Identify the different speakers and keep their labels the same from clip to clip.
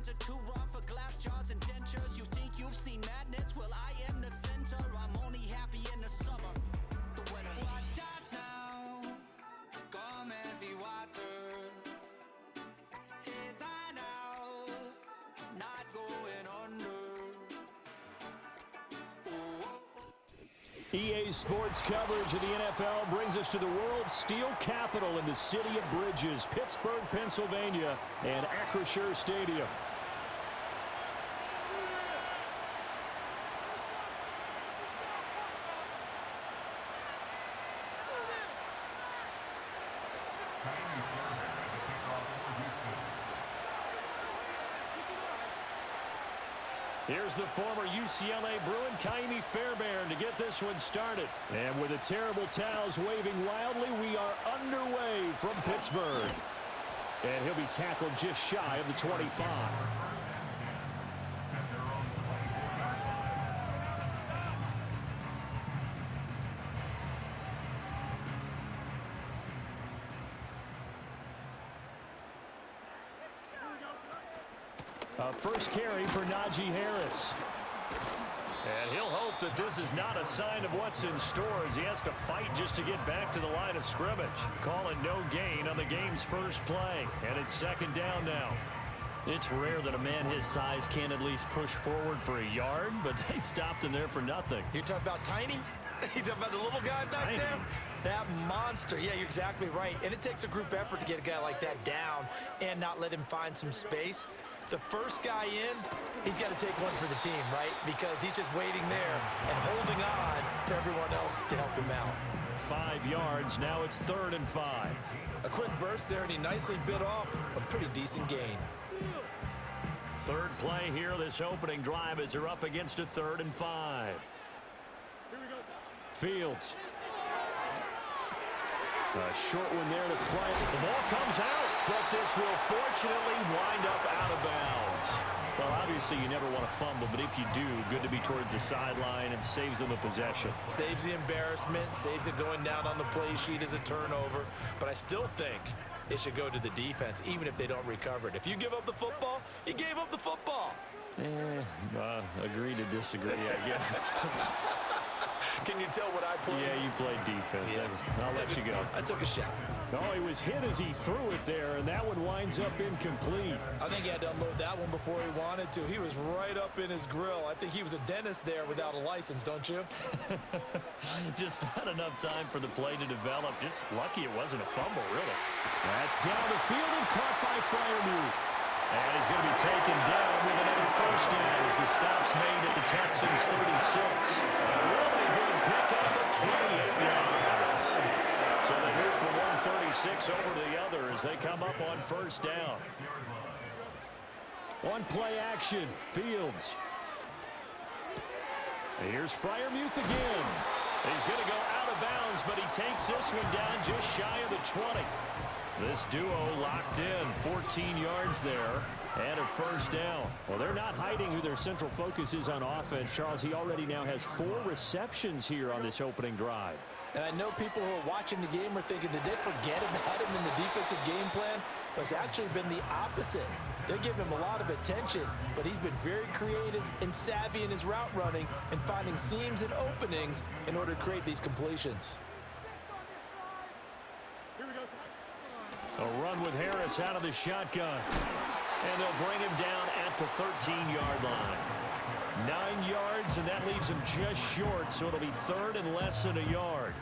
Speaker 1: lines are too rough for glass jars and dentures. You think you've seen madness? Well, I am the center. I'm only happy in the summer. The weather. Watch out now. Come heavy water. It's high now. Not going under.
Speaker 2: EA Sports coverage of the NFL brings us to the world's steel capital in the city of Bridges, Pittsburgh, Pennsylvania, and Acrisure Stadium. Here's the former UCLA Bruin, Kaimi Fairbairn, to get this one started. And with the terrible towels waving wildly, we are underway from Pittsburgh. And he'll be tackled just shy of the 25. First carry for Najee Harris. And he'll hope that this is not a sign of what's in store as he has to fight just to get back to the line of scrimmage. Calling no gain on the game's first play. And it's second down now. It's rare that a man his size can at least push forward for a yard, but they stopped him there for nothing.
Speaker 3: You're talking about Tiny? You're talking about the little guy back there? That monster. Yeah, you're exactly right. And it takes a group effort to get a guy like that down and not let him find some space. The first guy in, he's got to take one for the team, right? Because he's just waiting there and holding on for everyone else to help him out.
Speaker 2: 5 yards. Now it's 3rd and 5.
Speaker 3: A quick burst there, and he nicely bit off a pretty decent gain.
Speaker 2: Third play here, this opening drive, as they're up against a 3rd and 5. Fields. A short one there to Frank. The ball comes out, but this will fortunately wind up out of bounds. Well, obviously you never want to fumble, but if you do, good to be towards the sideline and saves them a possession.
Speaker 3: Saves the embarrassment, saves it going down on the play sheet as a turnover. But I still think it should go to the defense, even if they don't recover it. If you give up the football, you gave up the football.
Speaker 2: Agree to disagree, I guess.
Speaker 3: Can you tell what I played?
Speaker 2: Yeah, you played defense. Yeah. I'll let you go.
Speaker 3: I took a shot.
Speaker 2: No, he was hit as he threw it there, and that one winds up incomplete.
Speaker 3: I think he had to unload that one before he wanted to. He was right up in his grill. I think he was a dentist there without a license, don't you?
Speaker 2: Just not enough time for the play to develop. Just lucky it wasn't a fumble, really. That's down the field and caught by Freiermuth. And he's going to be taken down with another first down as the stop's made at the Texans' 36. A really good pickup of 28 yards. So they move from 136 over to the other as they come up on first down. One play action, Fields. And here's Freiermuth again. He's going to go out of bounds, but he takes this one down just shy of the 20. This duo locked in, 14 yards there, and a first down. Well, they're not hiding who their central focus is on offense. Charles, he already now has 4 receptions here on this opening drive.
Speaker 3: And I know people who are watching the game are thinking, did they forget about him in the defensive game plan? But it's actually been the opposite. They're giving him a lot of attention, but he's been very creative and savvy in his route running and finding seams and openings in order to create these completions.
Speaker 2: A run with Harris out of the shotgun. And they'll bring him down at the 13-yard line. 9 yards, and that leaves him just short, so it'll be 3rd and less than a yard.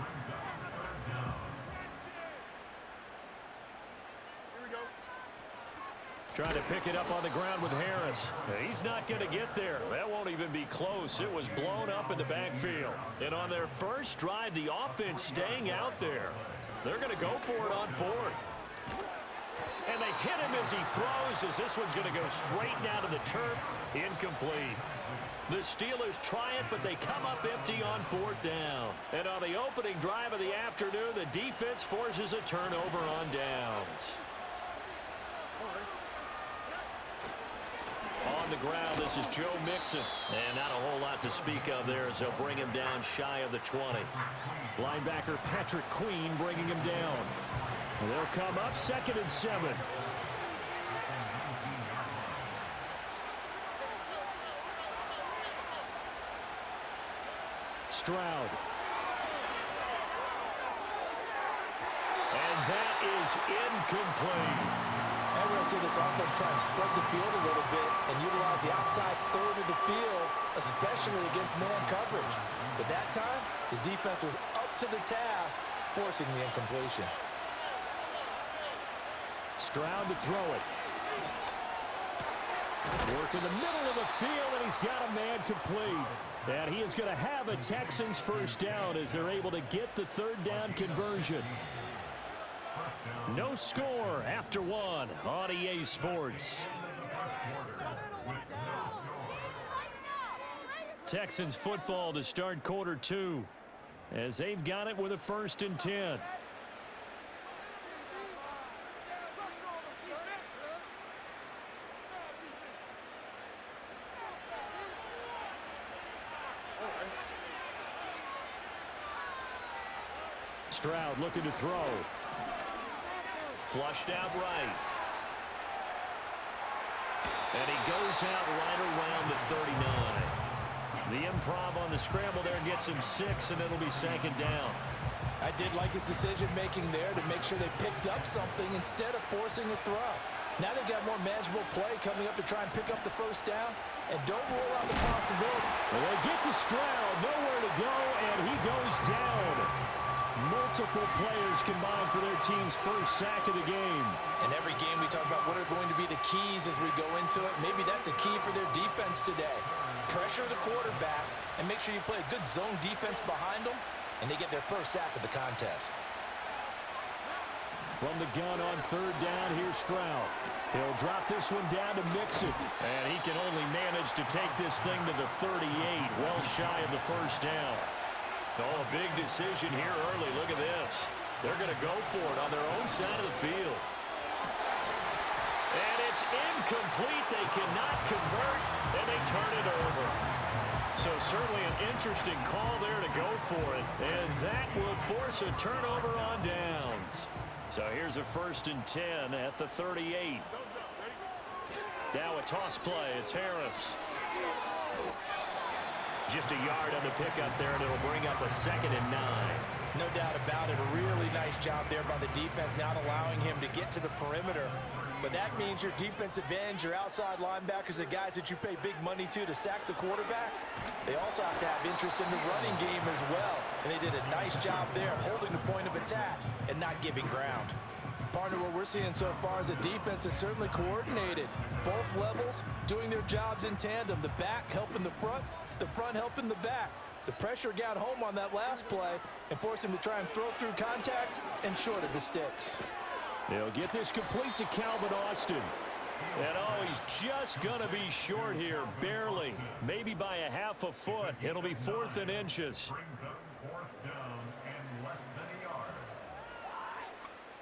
Speaker 2: Trying to pick it up on the ground with Harris. He's not going to get there. That won't even be close. It was blown up in the backfield. And on their first drive, the offense staying out there. They're going to go for it on 4th. And they hit him as he throws, as this one's going to go straight down to the turf. Incomplete. The Steelers try it, but they come up empty on 4th down. And on the opening drive of the afternoon, the defense forces a turnover on downs. On the ground, this is Joe Mixon. And not a whole lot to speak of there as they'll bring him down shy of the 20. Linebacker Patrick Queen bringing him down. They'll come up 2nd and 7. Stroud. And that is incomplete.
Speaker 3: And we're going to see this offense try and spread the field a little bit and utilize the outside third of the field, especially against man coverage. But that time, the defense was up to the task, forcing the incompletion.
Speaker 2: Stroud to throw it. Work in the middle of the field, and he's got a man complete. And he is going to have a Texans first down as they're able to get the third down conversion. No score after one on EA Sports. Texans football to start quarter two as they've got it with a 1st and 10. Stroud looking to throw. Flushed out right. And he goes out right around the 39. The improv on the scramble there gets him 6, and it'll be 2nd down.
Speaker 3: I did like his decision-making there to make sure they picked up something instead of forcing a throw. Now they've got more manageable play coming up to try and pick up the first down, and don't rule out the possibility.
Speaker 2: Well, they get to Stroud, nowhere to go, and he goes down. Multiple players combined for their team's first sack of the game.
Speaker 3: In every game we talk about what are going to be the keys as we go into it. Maybe that's a key for their defense today. Pressure the quarterback and make sure you play a good zone defense behind them, and they get their first sack of the contest.
Speaker 2: From the gun on 3rd down, here's Stroud. He'll drop this one down to Mixon. And he can only manage to take this thing to the 38, well shy of the first down. Oh, a big decision here early. Look at this. They're going to go for it on their own side of the field. And it's incomplete. They cannot convert, and they turn it over. So certainly an interesting call there to go for it. And that will force a turnover on downs. So here's a 1st and 10 at the 38. Now a toss play. It's Harris. Just a yard on the pickup there, and it'll bring up a 2nd and 9.
Speaker 3: No doubt about it. A really nice job there by the defense, not allowing him to get to the perimeter. But that means your defensive ends, your outside linebackers, the guys that you pay big money to sack the quarterback, they also have to have interest in the running game as well. And they did a nice job there holding the point of attack and not giving ground. Partner, what we're seeing so far is the defense is certainly coordinated. Both levels doing their jobs in tandem. The back helping the front helping the back. The pressure got home on that last play and forced him to try and throw through contact and short of the sticks.
Speaker 2: They'll get this complete to Calvin Austin. And oh, he's just going to be short here, barely. Maybe by a half a foot. It'll be 4th and inches.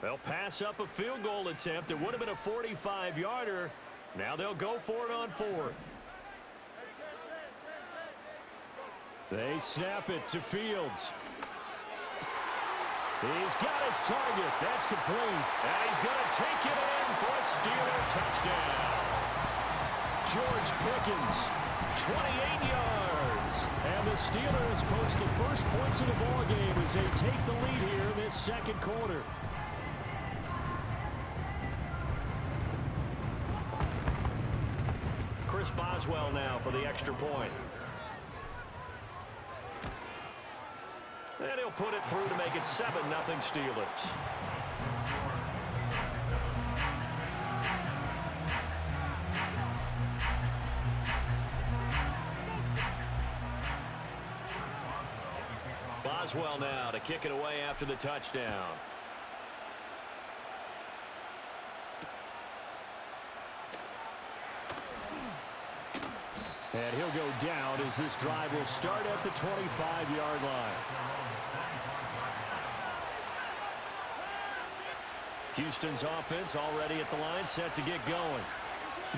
Speaker 2: They'll pass up a field goal attempt. It would have been a 45-yarder. Now they'll go for it on 4th. They snap it to Fields. He's got his target. That's complete. And he's going to take it in for a Steeler touchdown. George Pickens, 28 yards. And the Steelers post the first points of the ballgame as they take the lead here in this 2nd quarter. Chris Boswell now for the extra point. And he'll put it through to make it 7-0 Steelers. Boswell now to kick it away after the touchdown. And he'll go down as this drive will start at the 25-yard line. Houston's offense already at the line, set to get going.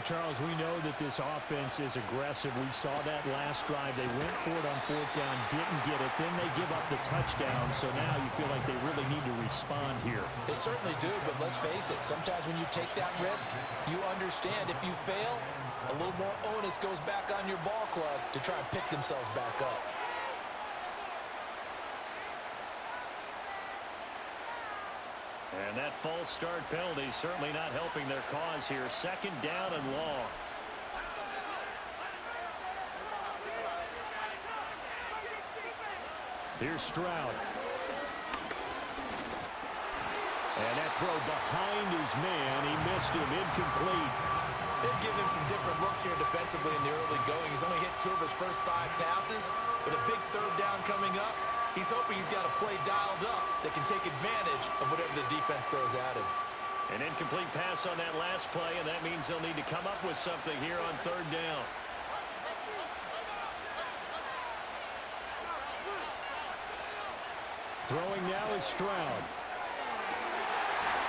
Speaker 4: Charles, we know that this offense is aggressive. We saw that last drive. They went for it on 4th down, didn't get it. Then they give up the touchdown. So now you feel like they really need to respond here.
Speaker 3: They certainly do, but let's face it. Sometimes when you take that risk, you understand if you fail, a little more onus goes back on your ball club to try and pick themselves back up.
Speaker 2: that false start penalty certainly not helping their cause here. Second down and long. Here's Stroud. And that throw behind his man. He missed him. Incomplete.
Speaker 3: They've given him some different looks here defensively in the early going. He's only hit 2 of his first 5 passes. With a big third down coming up, he's hoping he's got a play dialed up that can take advantage of whatever the defense throws at him.
Speaker 2: An incomplete pass on that last play, and that means they'll need to come up with something here on third down.
Speaker 4: Throwing now is Stroud.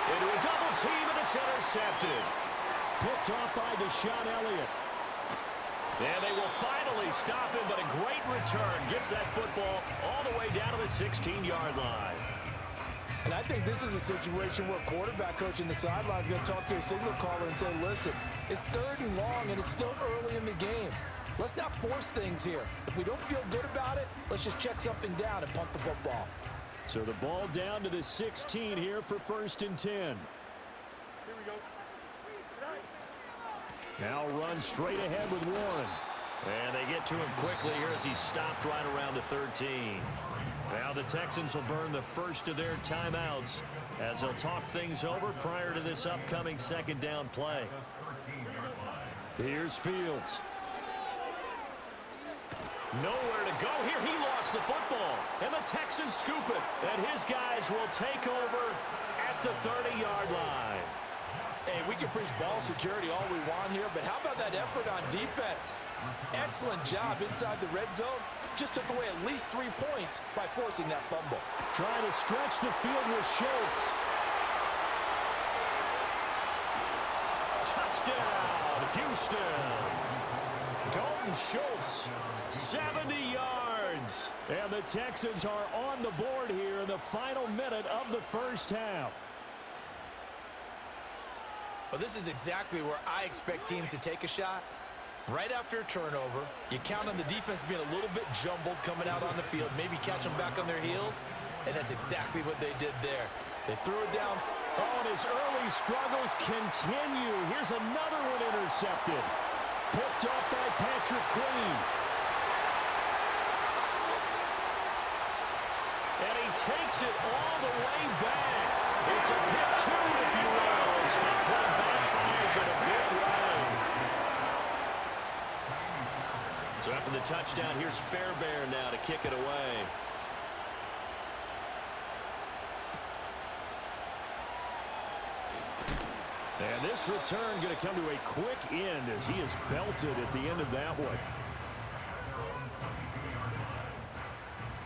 Speaker 2: Into a double team, and it's intercepted.
Speaker 4: Picked off by Deshaun Elliott.
Speaker 2: And they will finally stop him, but a great return. Gets that football all the way down to the 16-yard line.
Speaker 3: And I think this is a situation where a quarterback coach in the sideline is going to talk to a signal caller and say, listen, it's 3rd and long, and it's still early in the game. Let's not force things here. If we don't feel good about it, let's just check something down and punt the football.
Speaker 4: So the ball down to the 16 here for 1st and 10. Here we go. Now run straight ahead with Warren.
Speaker 2: And they get to him quickly here as he stopped right around the 13. Now the Texans will burn the first of their timeouts as they'll talk things over prior to this upcoming 2nd down play.
Speaker 4: Here's Fields.
Speaker 2: Nowhere to go here. He lost the football. And the Texans scoop it. And his guys will take over at the 30-yard line.
Speaker 3: Hey, we can preach ball security all we want here, but how about that effort on defense? Excellent job inside the red zone. Just took away at least 3 points by forcing that fumble.
Speaker 4: Trying to stretch the field with Schultz.
Speaker 2: Touchdown, Houston. Dalton Schultz, 70 yards.
Speaker 4: And the Texans are on the board here in the final minute of the first half.
Speaker 3: Well, this is exactly where I expect teams to take a shot. Right after a turnover, you count on the defense being a little bit jumbled coming out on the field, maybe catch them back on their heels, and that's exactly what they did there. They threw it down.
Speaker 4: Oh, and his early struggles continue. Here's another one intercepted. Picked off by Patrick Queen.
Speaker 2: And he takes it all the way back. It's a pick 2, if you will. His big play backfires in a big way. So after the touchdown, here's Fairbairn now to kick it away.
Speaker 4: And this return going to come to a quick end as he is belted at the end of that one.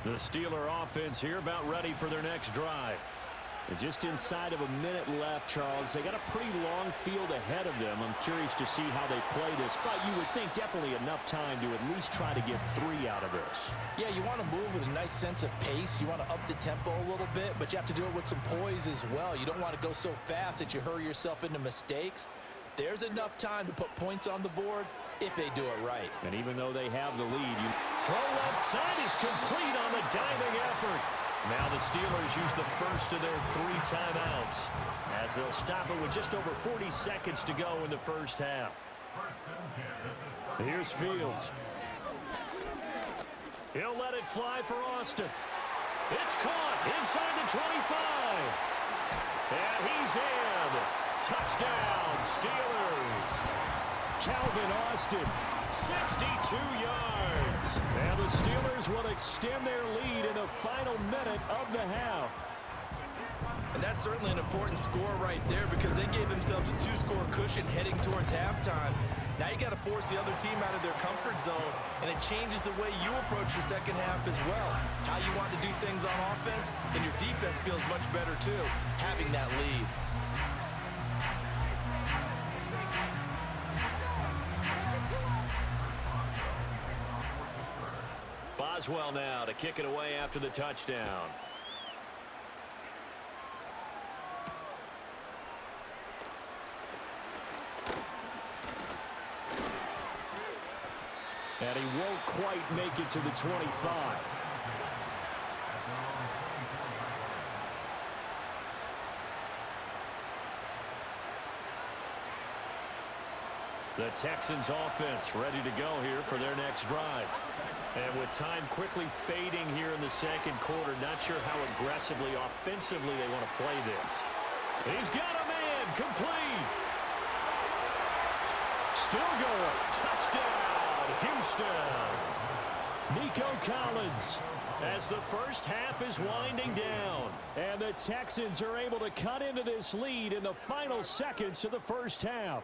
Speaker 4: The Steeler offense here about ready for their next drive. And just inside of a minute left, Charles. They got a pretty long field ahead of them. I'm curious to see how they play this, but you would think definitely enough time to at least try to get 3 out of this.
Speaker 3: Yeah, you want to move with a nice sense of pace. You want to up the tempo a little bit, but you have to do it with some poise as well. You don't want to go so fast that you hurry yourself into mistakes. There's enough time to put points on the board if they do it right.
Speaker 4: And even though they have the lead,
Speaker 2: throw left side is complete on the diving effort. Now the Steelers use the first of their 3 timeouts as they'll stop it with just over 40 seconds to go in the first half.
Speaker 4: Here's Fields.
Speaker 2: He'll let it fly for Austin. It's caught inside the 25. And he's in. Touchdown, Steelers.
Speaker 4: Calvin Austin.
Speaker 2: 62 yards.
Speaker 4: And the Steelers will extend their lead in the final minute of the half.
Speaker 3: And that's certainly an important score right there because they gave themselves a 2-score cushion heading towards halftime. Now you got to force the other team out of their comfort zone, and it changes the way you approach the second half as well. How you want to do things on offense, and your defense feels much better too, having that lead.
Speaker 2: Boswell now to kick it away after the touchdown.
Speaker 4: And he won't quite make it to the 25.
Speaker 2: The Texans offense ready to go here for their next drive. And with time quickly fading here in the second quarter, not sure how aggressively, offensively they want to play this. He's got a man, complete. Still going. Touchdown, Houston. Nico Collins as the first half is winding down. And the Texans are able to cut into this lead in the final seconds of the first half.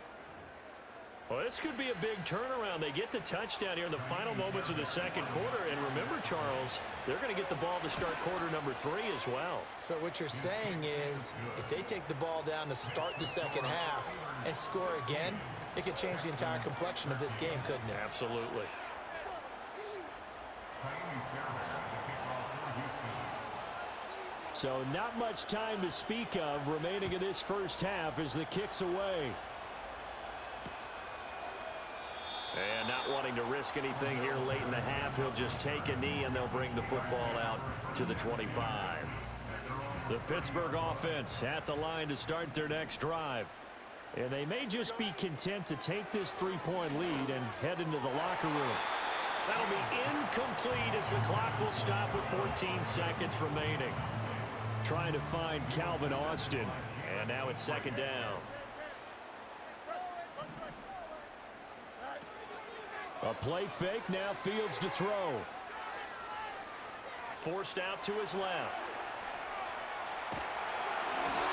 Speaker 2: Well, this could be a big turnaround. They get the touchdown here in the final moments of the second quarter. And remember, Charles, they're going to get the ball to start quarter number 3 as well.
Speaker 3: So what you're saying is if they take the ball down to start the second half and score again, it could change the entire complexion of this game, couldn't it?
Speaker 2: Absolutely.
Speaker 4: So not much time to speak of remaining in this first half as the kick's away.
Speaker 2: And not wanting to risk anything here late in the half, he'll just take a knee and they'll bring the football out to the 25. The Pittsburgh offense at the line to start their next drive.
Speaker 4: And they may just be content to take this 3-point lead and head into the locker room.
Speaker 2: That'll be incomplete as the clock will stop with 14 seconds remaining.
Speaker 4: Trying to find Calvin Austin.
Speaker 2: And now it's second down.
Speaker 4: A play fake, now Fields to throw.
Speaker 2: Forced out to his left.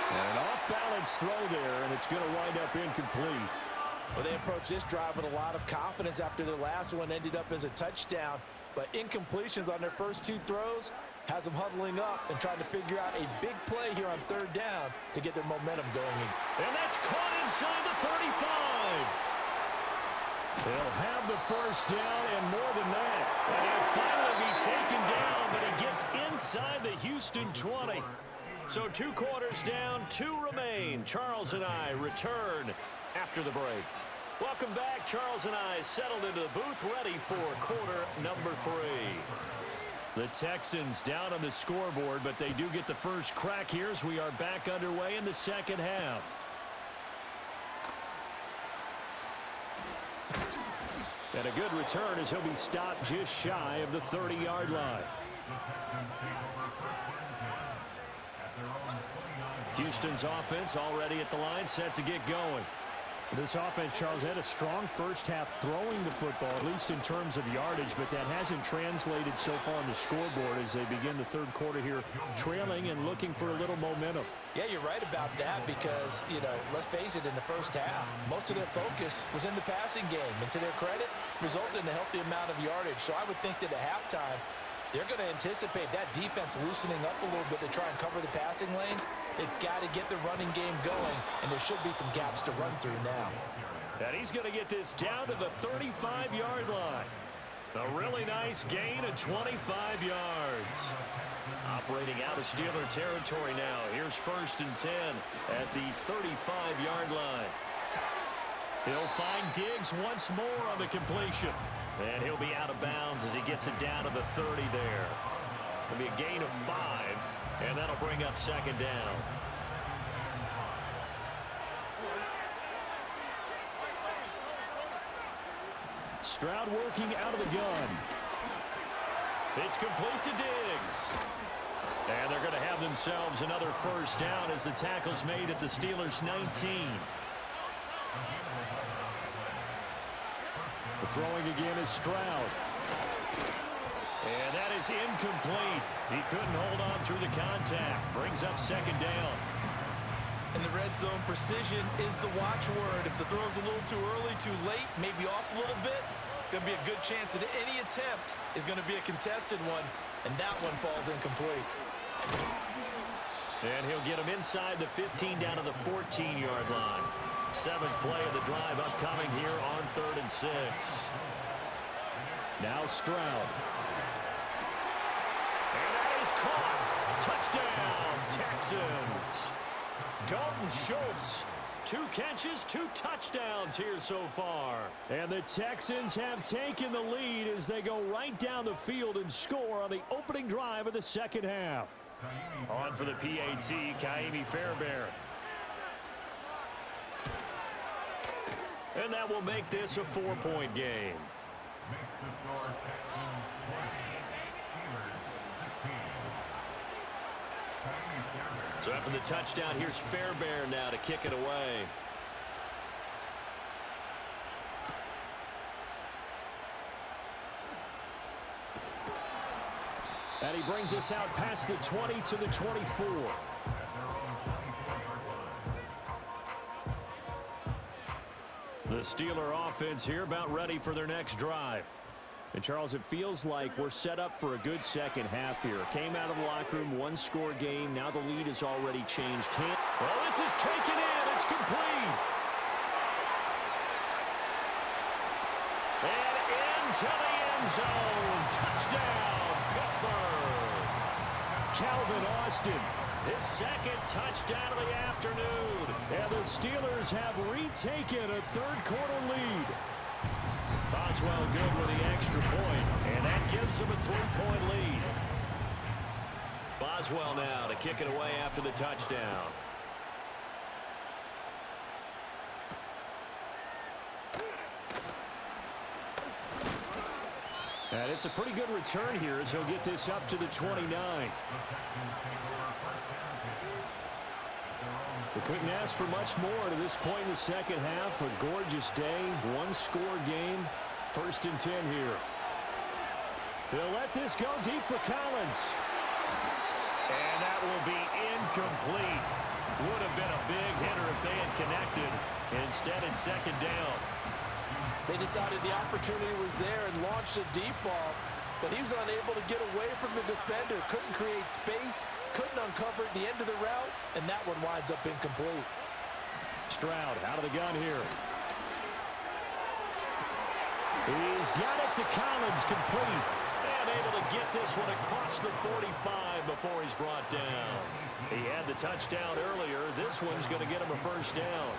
Speaker 4: And an off-balance throw there, and it's going to wind up incomplete.
Speaker 3: Well, they approached this drive with a lot of confidence after their last one ended up as a touchdown. But incompletions on their first 2 throws has them huddling up and trying to figure out a big play here on third down to get their momentum going.
Speaker 2: And that's caught inside the 35.
Speaker 4: They'll have the first down and more than that.
Speaker 2: And he'll finally be taken down, but he gets inside the Houston 20. So 2 quarters down, 2 remain. Charles and I return after the break. Welcome back. Charles and I settled into the booth ready for quarter number 3. The Texans down on the scoreboard, but they do get the first crack here as we are back underway in the second half.
Speaker 4: And a good return as he'll be stopped just shy of the 30-yard line.
Speaker 2: Houston's offense already at the line, set to get going.
Speaker 4: This offense, Charles, had a strong first half throwing the football, at least in terms of yardage, but that hasn't translated so far on the scoreboard as they begin the third quarter here, trailing and looking for a little momentum.
Speaker 3: Yeah, you're right about that because, you know, let's face it, in the first half, most of their focus was in the passing game. And to their credit, resulted in a healthy amount of yardage. So I would think that at halftime, they're going to anticipate that defense loosening up a little bit to try and cover the passing lanes. They've got to get the running game going, and there should be some gaps to run through now.
Speaker 2: And he's going to get this down to the 35-yard line. A really nice gain of 25 yards. Operating out of Steeler territory now. Here's 1st and 10 at the 35-yard line. He'll find Diggs once more on the completion. And he'll be out of bounds as he gets it down to the 30 there. It'll be a gain of 5, and that'll bring up second down.
Speaker 4: Stroud working out of the gun.
Speaker 2: It's complete to Diggs. And they're going to have themselves another first down as the tackle's made at the Steelers' 19.
Speaker 4: The throwing again is Stroud.
Speaker 2: And that is incomplete. He couldn't hold on through the contact. Brings up second down.
Speaker 3: In the red zone, precision is the watchword. If the throw's a little too early, too late, maybe off a little bit, going to be a good chance that any attempt is going to be a contested one, and that one falls incomplete.
Speaker 2: And he'll get him inside the 15 down to the 14-yard line. 7th play of the drive upcoming here on 3rd and 6.
Speaker 4: Now Stroud.
Speaker 2: And that is caught. Touchdown, Texans. Dalton Schultz, 2 catches, 2 touchdowns here so far.
Speaker 4: And the Texans have taken the lead as they go right down the field and score on the opening drive of the second half.
Speaker 2: On for the PAT, Kaimi Fairbairn. And that will make this a 4-point game.
Speaker 5: Makes the score Texans 20, Steelers 16.
Speaker 2: So after the touchdown, here's Fairbairn now to kick it away. And he brings us out past the 20 to the 24. The Steeler offense here about ready for their next drive.
Speaker 4: And, Charles, it feels like we're set up for a good second half here. Came out of the locker room, one-score game. Now the lead has already changed.
Speaker 2: Well, this is taken in. It's complete. And into the end zone. Touchdown, Pittsburgh.
Speaker 4: Calvin Austin.
Speaker 2: His second touchdown of the afternoon.
Speaker 4: And the Steelers have retaken a third-quarter lead.
Speaker 2: Boswell good with the extra point, and that gives them a 3-point lead. Boswell now to kick it away after the touchdown.
Speaker 4: And it's a pretty good return here as he'll get this up to the 29. We couldn't ask for much more to this point in the second half. A gorgeous day, one-score game, 1st and 10 here. They'll let this go deep for Collins.
Speaker 2: And that will be incomplete. Would have been a big hitter if they had connected. Instead, it's second down.
Speaker 3: They decided the opportunity was there and launched a deep ball, but he was unable to get away from the defender. Couldn't create space, couldn't uncover the end of the route, and that one winds up incomplete.
Speaker 4: Stroud out of the gun here. He's got it to Collins, complete.
Speaker 2: And able to get this one across the 45 before he's brought down. He had the touchdown earlier. This one's going to get him a first down.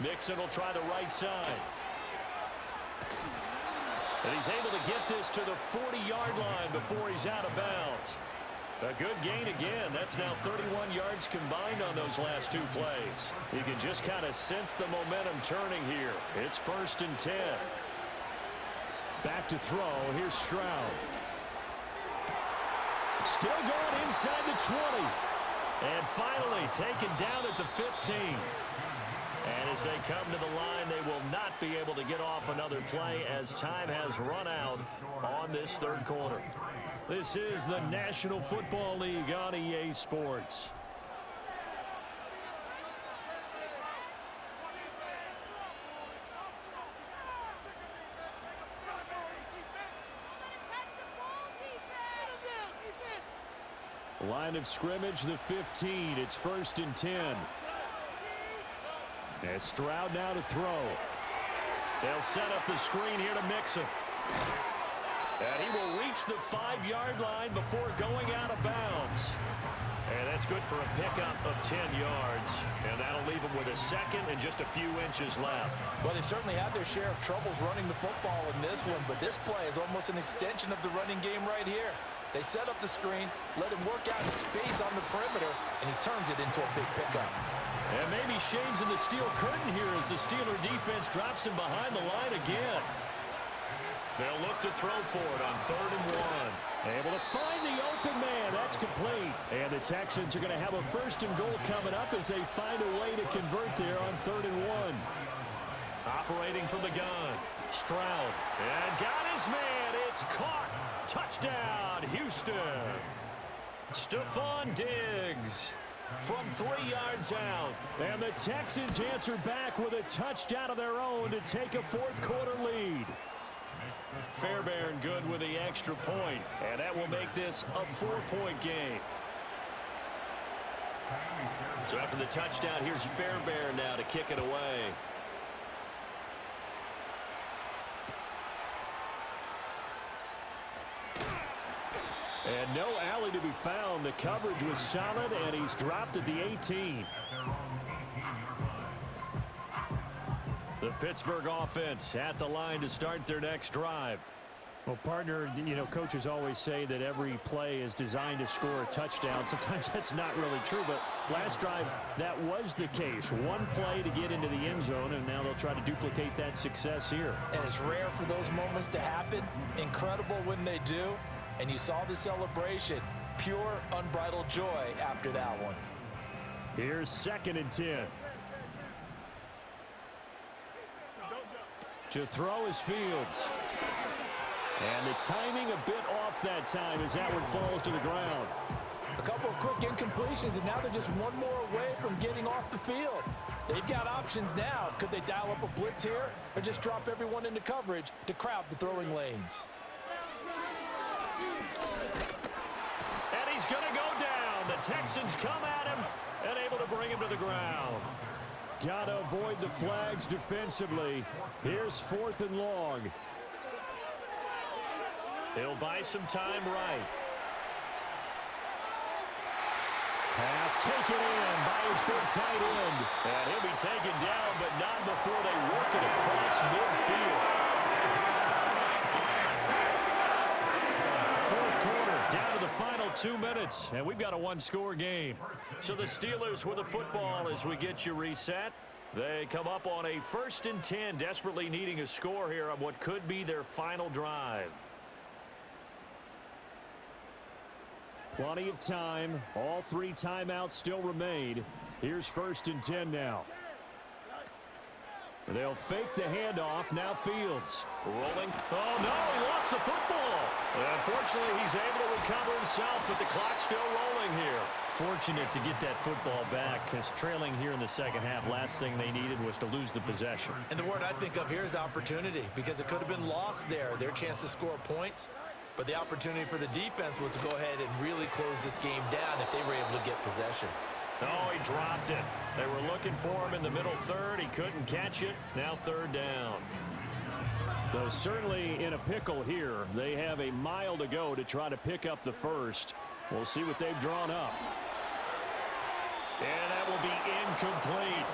Speaker 2: Mixon will try the right side. And he's able to get this to the 40-yard line before he's out of bounds. A good gain again. That's now 31 yards combined on those last two plays. You can just kind of sense the momentum turning here. It's 1st and 10.
Speaker 4: Back to throw. Here's Stroud. Still going inside the 20.
Speaker 2: And finally taken down at the 15. And as they come to the line, they will not be able to get off another play as time has run out on this third quarter. This is the National Football League on EA Sports.
Speaker 4: Line of scrimmage, the 15. It's 1st and 10. And Stroud now to throw.
Speaker 2: They'll set up the screen here to Mixon. And he will reach the 5-yard line before going out of bounds. And that's good for a pickup of 10 yards. And that'll leave him with a second and just a few inches left.
Speaker 3: Well, they certainly had their share of troubles running the football in this one, but this play is almost an extension of the running game right here. They set up the screen, let him work out in space on the perimeter, and he turns it into a big pickup.
Speaker 2: And maybe shades in the steel curtain here as the Steeler defense drops him behind the line again. They'll look to throw for it on 3rd and 1.
Speaker 4: Able to find the open man. That's complete. And the Texans are going to have a 1st and goal coming up as they find a way to convert there on 3rd and 1.
Speaker 2: Operating from the gun. Stroud. And got his man. It's caught. Touchdown, Houston. Stephon Diggs from 3 yards out.
Speaker 4: And the Texans answer back with a touchdown of their own to take a 4th quarter lead.
Speaker 2: Fairbairn good with the extra point, and that will make this a 4-point game. So after the touchdown, here's Fairbairn now to kick it away.
Speaker 4: And no alley to be found. The coverage was solid, and he's dropped at the 18.
Speaker 2: The Pittsburgh offense at the line to start their next drive.
Speaker 4: Well, partner, you know, coaches always say that every play is designed to score a touchdown. Sometimes that's not really true, but last drive, that was the case. One play to get into the end zone, and now they'll try to duplicate that success here.
Speaker 3: And it's rare for those moments to happen. Incredible when they do. And you saw the celebration. Pure, unbridled joy after that one.
Speaker 4: Here's 2nd and 10. To throw is Fields. And the timing a bit off that time as that one falls to the ground.
Speaker 3: A couple of quick incompletions, and now they're just one more away from getting off the field. They've got options now. Could they dial up a blitz here or just drop everyone into coverage to crowd the throwing lanes?
Speaker 2: And he's going to go down. The Texans come at him and able to bring him to the ground.
Speaker 4: Got to avoid the flags defensively. Here's 4th and long.
Speaker 2: He'll buy some time right.
Speaker 4: Pass taken in by his big tight end.
Speaker 2: And he'll be taken down, but not before they work it across midfield.
Speaker 4: 4th quarter,
Speaker 2: Down to the final 2 minutes, and we've got a one-score game. So the Steelers with the football as we get you reset. They come up on a 1st and 10, desperately needing a score here on what could be their final drive.
Speaker 4: Plenty of time. All 3 timeouts still remain. Here's 1st and 10 now. They'll fake the handoff. Now Fields.
Speaker 2: Rolling. Oh, no, he lost the football. Unfortunately, he's able to recover himself, but the clock's still rolling here.
Speaker 4: Fortunate to get that football back, because trailing here in the second half, last thing they needed was to lose the possession.
Speaker 3: And the word I think of here is opportunity, because it could have been lost there, their chance to score points. But the opportunity for the defense was to go ahead and really close this game down if they were able to get possession.
Speaker 2: Oh, he dropped it. They were looking for him in the middle third. He couldn't catch it. Now 3rd down.
Speaker 4: Though certainly in a pickle here. They have a mile to go to try to pick up the first. We'll see what they've drawn up.
Speaker 2: And that will be incomplete.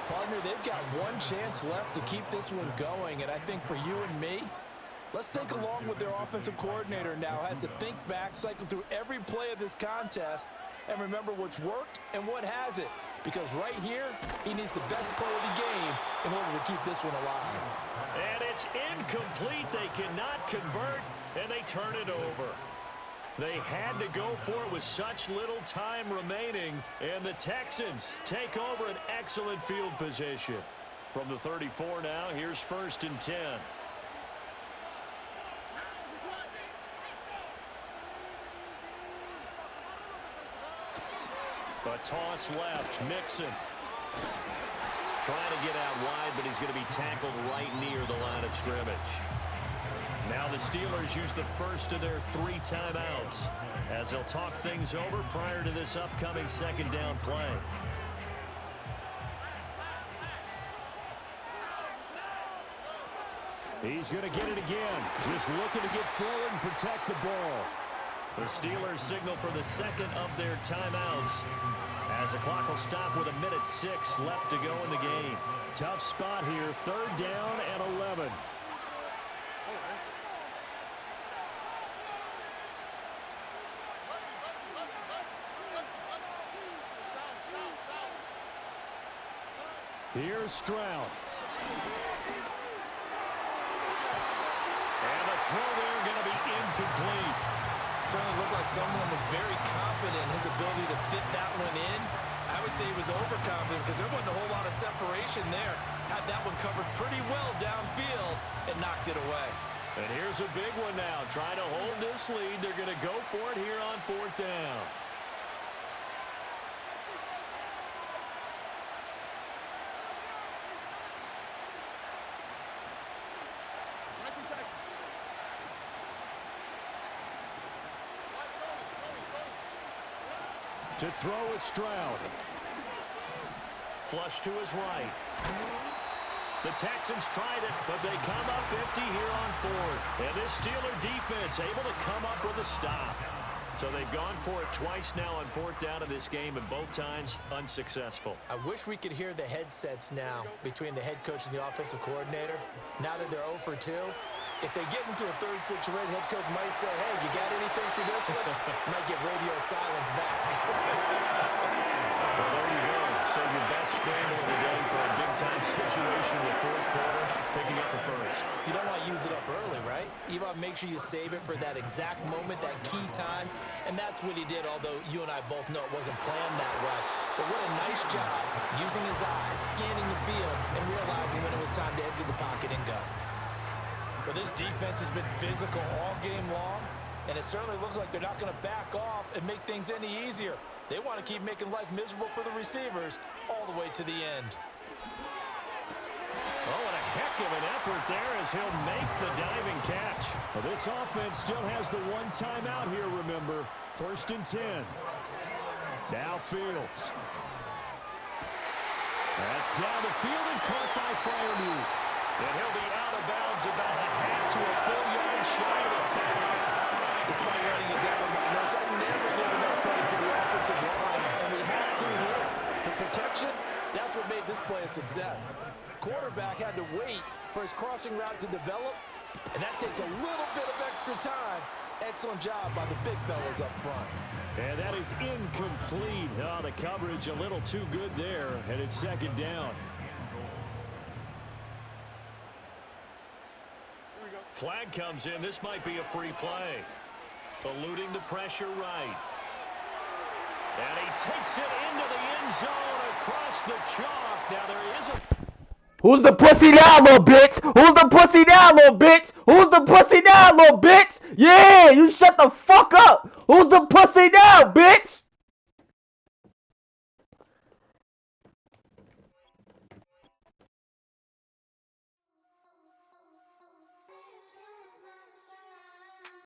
Speaker 3: Partner, they've got one chance left to keep this one going, and I think for you and me, let's think along with their offensive coordinator now. Has to think back, cycle through every play of this contest, and remember what's worked and what hasn't. Because right here, he needs the best play of the game in order to keep this one alive.
Speaker 2: And it's incomplete. They cannot convert, and they turn it over. They had to go for it with such little time remaining, and the Texans take over an excellent field position. From the 34 now, here's 1st and 10. A toss left, Mixon. Trying to get out wide, but he's going to be tackled right near the line of scrimmage. Now the Steelers use the first of their 3 timeouts as they'll talk things over prior to this upcoming 2nd down play.
Speaker 4: He's going to get it again. Just looking to get forward and protect the ball.
Speaker 2: The Steelers signal for the 2nd of their timeouts as the clock will stop with 1:06 left to go in the game.
Speaker 4: Tough spot here. 3rd down and 11. Here's Stroud.
Speaker 2: And the throw there going to be incomplete.
Speaker 3: Certainly looked like someone was very confident in his ability to fit that one in. I would say he was overconfident because there wasn't a whole lot of separation there. Had that one covered pretty well downfield and knocked it away.
Speaker 2: And here's a big one now. Trying to hold this lead. They're going to go for it here on 4th down.
Speaker 4: To throw is Stroud.
Speaker 2: Flush to his right. The Texans tried it, but they come up empty here on 4th. And this Steeler defense able to come up with a stop. So they've gone for it twice now on 4th down in this game, and both times unsuccessful.
Speaker 3: I wish we could hear the headsets now between the head coach and the offensive coordinator. Now that they're 0 for 2, If they get into a third situation, head coach might say, hey, you got anything for this one? Might get radio silence back.
Speaker 2: Well, there you go. Save your best scramble of the day for a big-time situation in the fourth quarter, picking up the first.
Speaker 3: You don't want to use it up early, right? You want to make sure you save it for that exact moment, that key time, and that's what he did, although you and I both know it wasn't planned that way. But what a nice job using his eyes, scanning the field, and realizing when it was time to exit the pocket and go. Well, this defense has been physical all game long, and it certainly looks like they're not going to back off and make things any easier. They want to keep making life miserable for the receivers all the way to the end.
Speaker 2: Oh, what a heck of an effort there as he'll make the diving catch.
Speaker 4: Well, this offense still has the one timeout here, remember. 1st and 10. Now Fields. That's down the field and caught by Freiermuth.
Speaker 2: And he'll be out of bounds about a half to a full yard shy of the 5.
Speaker 3: Despite writing it down in my notes, I never give enough credit to the offensive line, and we have to here. The protection, that's what made this play a success. Quarterback had to wait for his crossing route to develop, and that takes a little bit of extra time. Excellent job by the big fellas up front.
Speaker 4: And that is incomplete. Oh, the coverage a little too good there, and it's 2nd down.
Speaker 2: Flag comes in. This might be a free play. Eluding the pressure right. And he takes it into the end zone across the chalk. Now there is a...
Speaker 6: Who's the pussy now, little bitch? Who's the pussy now, little bitch? Who's the pussy now, little bitch? Yeah, you shut the fuck up.